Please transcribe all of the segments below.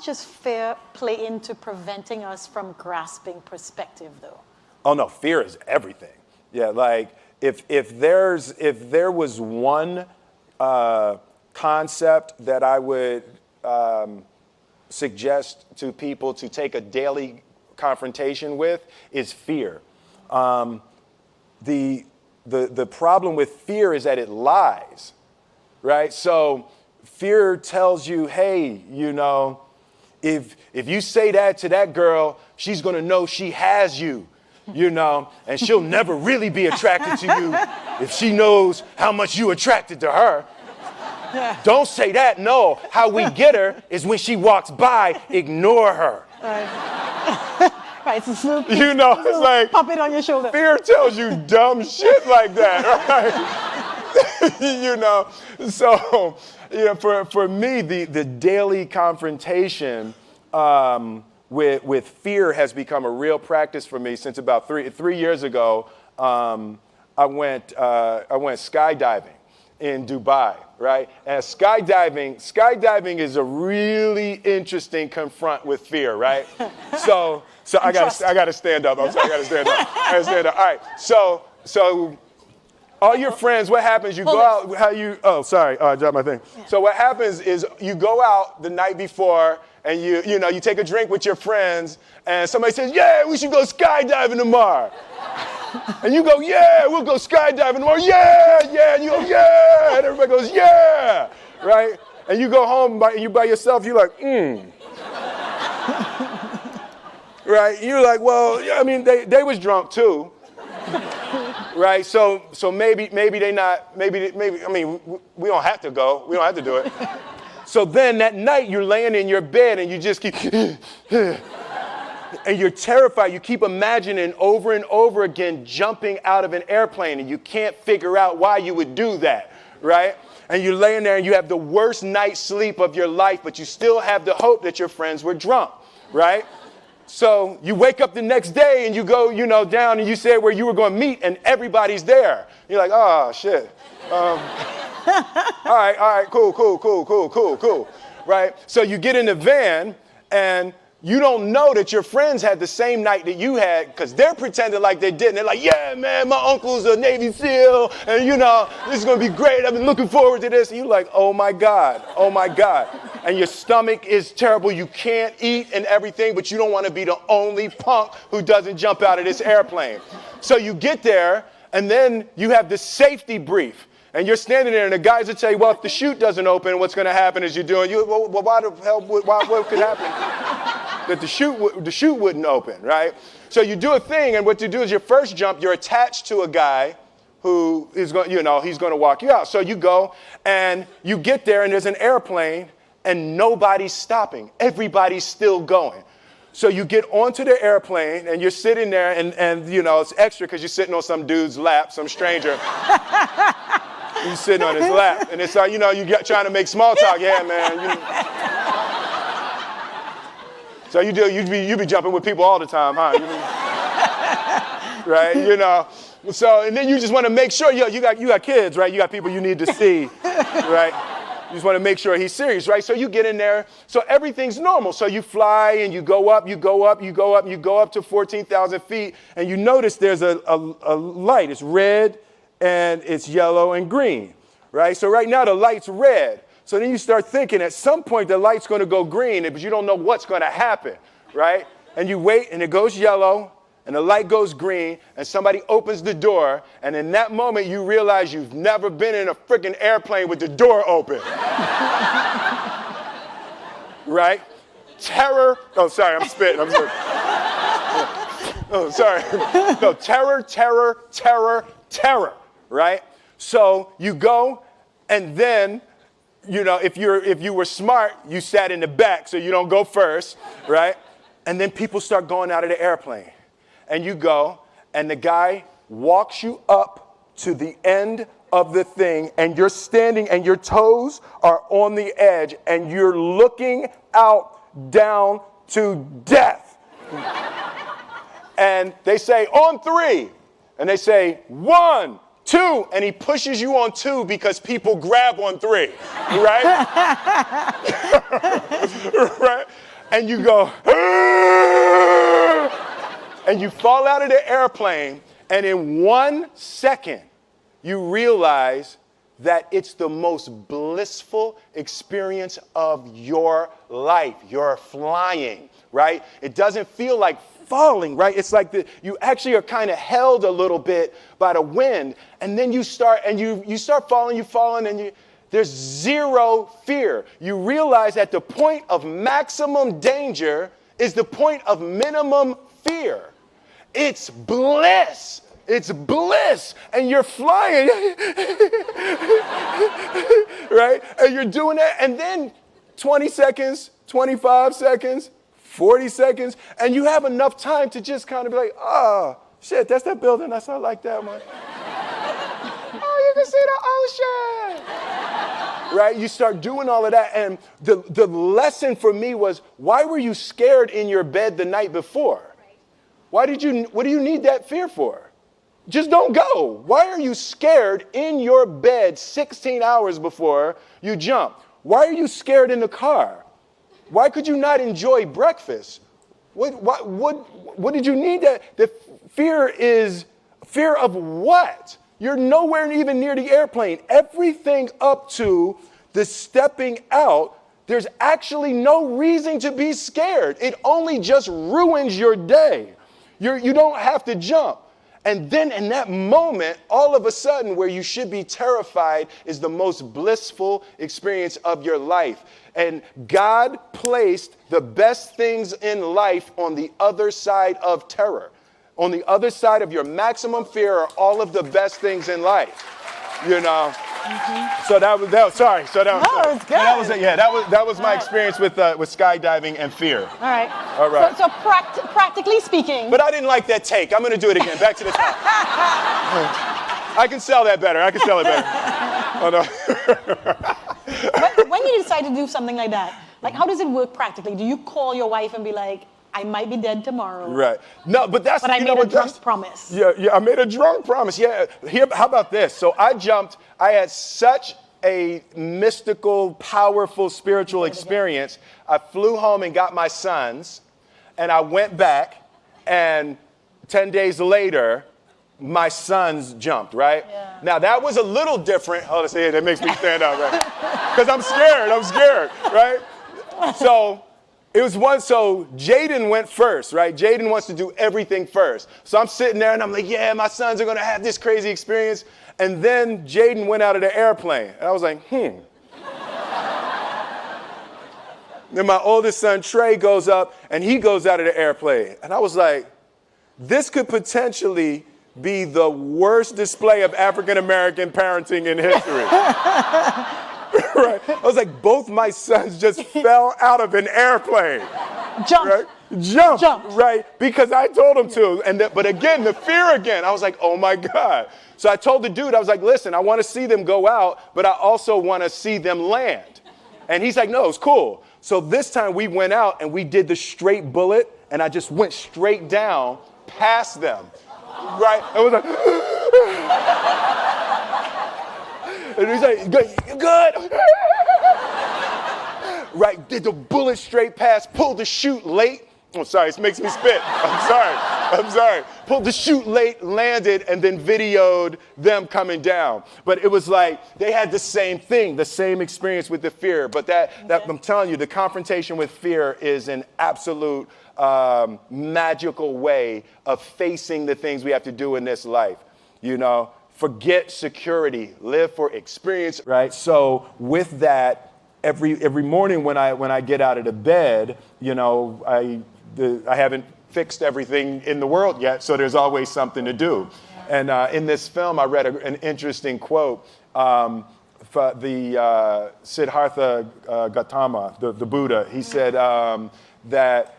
much does fear play into preventing us from grasping perspective, though? Oh no, fear is everything. Yeah, like if there was one concept that I would suggest to people to take a daily confrontation with, is fear. The problem with fear is that it lies, right? So fear tells you, hey, you know, if you say that to that girl, she's gonna know she has you, you know, and she'll never really be attracted to you if she knows how much you attracted to her. Don't say that, no. How we get her is when she walks by, ignore her. Right, so Snoop, You know, it's like, pop it on your shoulder. fear tells you dumb shit like that, right? You know, so, you know, for me, the daily confrontation with fear has become a real practice for me since about three years ago. I went skydiving in Dubai, right? And skydiving is a really interesting confront with fear, right? So I gotta stand up. I'm sorry, I gotta stand up. All right. So all your friends, what happens? You go out. I dropped my thing. Yeah. So what happens is you go out the night before and you take a drink with your friends, and somebody says, "Yeah, we should go skydiving tomorrow." And you go, "Yeah, we'll go skydiving tomorrow." "Yeah, yeah." And you go, "Yeah." And everybody goes, "Yeah." Right? And you go home and you by yourself, you're like, Right? You're like, well, yeah, I mean, they was drunk too. Right? So maybe they not, I mean, we don't have to go. We don't have to do it. So then that night you're laying in your bed and you just keep, and you're terrified. You keep imagining over and over again jumping out of an airplane, and you can't figure out why you would do that, right? And you're laying there and you have the worst night's sleep of your life, but you still have the hope that your friends were drunk, right? So you wake up the next day and you go, down and you say where you were going to meet, and everybody's there. You're like, oh, shit. All right, cool, right? So you get in the van and you don't know that your friends had the same night that you had, because they're pretending like they didn't. They're like, yeah, man, my uncle's a Navy SEAL, and this is going to be great. I've been looking forward to this. And you're like, oh my God. And your stomach is terrible. You can't eat and everything, but you don't want to be the only punk who doesn't jump out of this airplane. So you get there, and then you have the safety brief. And you're standing there, and the guys will tell you, well, if the chute doesn't open, what's going to happen is you're doing, well, why the hell, what could happen? That the chute wouldn't open, right? So you do a thing, and what you do is your first jump, you're attached to a guy who is going, he's going to walk you out. So you go, and you get there, and there's an airplane, and nobody's stopping. Everybody's still going. So you get onto the airplane, and you're sitting there, and it's extra because you're sitting on some dude's lap, some stranger. You're sitting on his lap, and it's like, you trying to make small talk. Yeah, man. So you be jumping with people all the time, huh? Right? So, and then you just want to make sure, you got kids, right? You got people you need to see, right? You just want to make sure he's serious, right? So you get in there. So everything's normal. So you fly and you go up to 14,000 feet, and you notice there's a light. It's red and it's yellow and green, right? So right now the light's red. So then you start thinking at some point the light's going to go green, but you don't know what's going to happen, right? And you wait, and it goes yellow, and the light goes green, and somebody opens the door, and in that moment you realize you've never been in a freaking airplane with the door open. Right? Terror. Oh, sorry, I'm spitting. Oh, sorry. No, terror, right? So you go, and then, if you were smart, you sat in the back so you don't go first, right? And then people start going out of the airplane. And you go, and the guy walks you up to the end of the thing, and you're standing, and your toes are on the edge, and you're looking out down to death. And they say, on 3. And they say, 1, 2, and he pushes you on 2 because people grab on 3, right? Right? and you go, and you fall out of the airplane, and in 1 second, you realize that it's the most blissful experience of your life. You're flying, right? It doesn't feel like falling, right? It's like you actually are kind of held a little bit by the wind, and then you start falling, and there's zero fear. You realize that the point of maximum danger is the point of minimum fear. It's bliss. It's bliss. And you're flying. Right? And you're doing that. And then 20 seconds, 25 seconds, 40 seconds. And you have enough time to just kind of be like, oh, shit, that's that building. I saw like that one. Oh, you can see the ocean. Right? You start doing all of that. And the lesson for me was, why were you scared in your bed the night before? What do you need that fear for? Just don't go. Why are you scared in your bed 16 hours before you jump? Why are you scared in the car? Why could you not enjoy breakfast? What did you need that? The fear is fear of what? You're nowhere even near the airplane. Everything up to the stepping out, there's actually no reason to be scared. It only just ruins your day. You don't have to jump. And then in that moment, all of a sudden, where you should be terrified is the most blissful experience of your life. And God placed the best things in life on the other side of terror. On the other side of your maximum fear are all of the best things in life. You know? Mm-hmm. So that was sorry. So that was, no, it's good. That was my experience with skydiving and fear. All right. All right. So practically speaking. But I didn't like that take. I'm going to do it again. Back to the top. I can sell that better. Oh, no. When you decide to do something like that, like how does it work practically? Do you call your wife and be like, I might be dead tomorrow. Right. No, but that's. But I made a drunk promise. Yeah, I made a drunk promise. Yeah. How about this? So I jumped. I had such a mystical, powerful, spiritual experience. I flew home and got my sons, and I went back, and 10 days later, my sons jumped, right? Yeah. Now, that was a little different. Oh, see, that makes me stand up, right? Because I'm scared, right? So Jaden went first, right? Jaden wants to do everything first. So I'm sitting there and I'm like, yeah, my sons are going to have this crazy experience. And then Jaden went out of the airplane. And I was like, Then my oldest son, Trey, goes up and he goes out of the airplane. And I was like, this could potentially be the worst display of African-American parenting in history. Right. I was like, both my sons just fell out of an airplane. Jumped. Right? Jumped. Right? Because I told them to. But again, the fear again. I was like, oh my God. So I told the dude, I was like, listen, I want to see them go out, but I also want to see them land. And he's like, no, it's cool. So this time we went out and we did the straight bullet, and I just went straight down past them. Right? I was like, and he's like, good. Right, did the bullet straight past, pulled the chute late. Oh, sorry, this makes me spit. I'm sorry. Pulled the chute late, landed, and then videoed them coming down. But it was like, they had the same thing, the same experience with the fear. But that I'm telling you, the confrontation with fear is an absolute magical way of facing the things we have to do in this life. You know, forget security, live for experience, right? So with that, every morning when I get out of the bed, you know, I haven't fixed everything in the world yet, so there's always something to do. And in this film, I read an interesting quote for the Siddhartha Gautama, the Buddha. He said that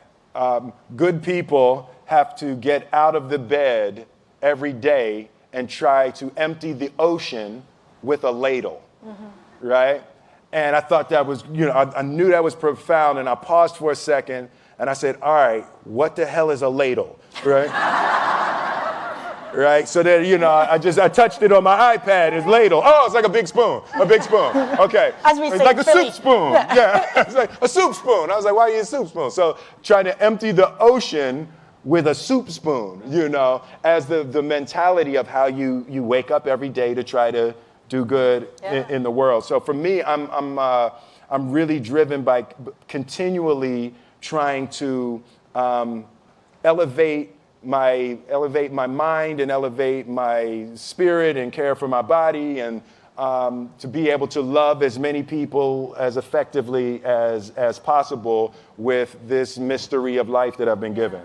good people have to get out of the bed every day and try to empty the ocean with a ladle, right? And I thought that was, you know, I knew that was profound, and I paused for a second, and I said, all right, what the hell is a ladle, right? right? So that, I touched it on my iPad, it's ladle. Oh, it's like a big spoon. Okay. As we it's say like in a Philly. soup spoon. Yeah, it's like a soup spoon. I was like, why are you a soup spoon? So trying to empty the ocean with a soup spoon, as the mentality of how you wake up every day to try to do good in the world. So for me, I'm really driven by continually trying to elevate my mind and elevate my spirit and care for my body, and to be able to love as many people as effectively as possible with this mystery of life that I've been given.